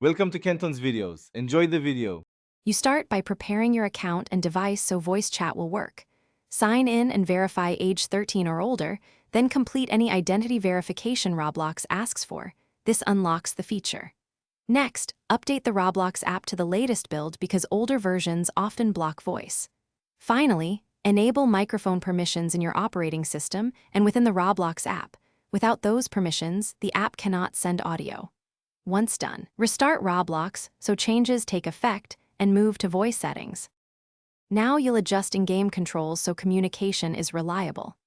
Welcome to Kenton's videos. Enjoy the video. You start by preparing your account and device so voice chat will work. Sign in and verify age 13 or older, then complete any identity verification Roblox asks for. This unlocks the feature. Next, update the Roblox app to the latest build because older versions often block voice. Finally, enable microphone permissions in your operating system and within the Roblox app. Without those permissions, the app cannot send audio. Once done, restart Roblox so changes take effect and move to voice settings. Now you'll adjust in-game controls so communication is reliable.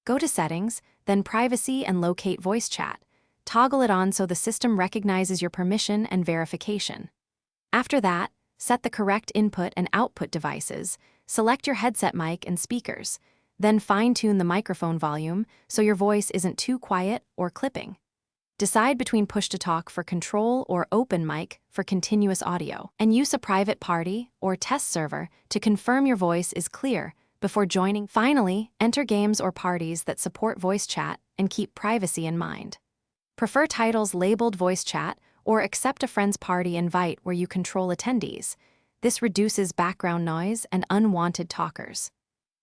Go to Settings, then Privacy and locate Voice Chat. Toggle it on so the system recognizes your permission and verification. After that, set the correct input and output devices, select your headset mic and speakers, then fine-tune the microphone volume so your voice isn't too quiet or clipping. Decide between push-to-talk for control or open mic for continuous audio, and use a private party or test server to confirm your voice is clear before joining. Finally, enter games or parties that support voice chat and keep privacy in mind. Prefer titles labeled voice chat or accept a friend's party invite where you control attendees. This reduces background noise and unwanted talkers.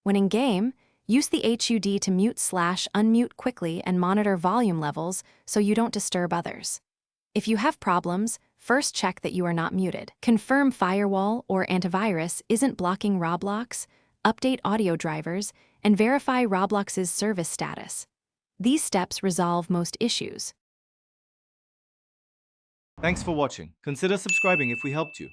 When in-game, use the HUD to mute/unmute quickly and monitor volume levels so you don't disturb others. If you have problems, first check that you are not muted. Confirm firewall or antivirus isn't blocking Roblox, update audio drivers, and verify Roblox's service status. These steps resolve most issues. Thanks for watching. Consider subscribing if we helped you.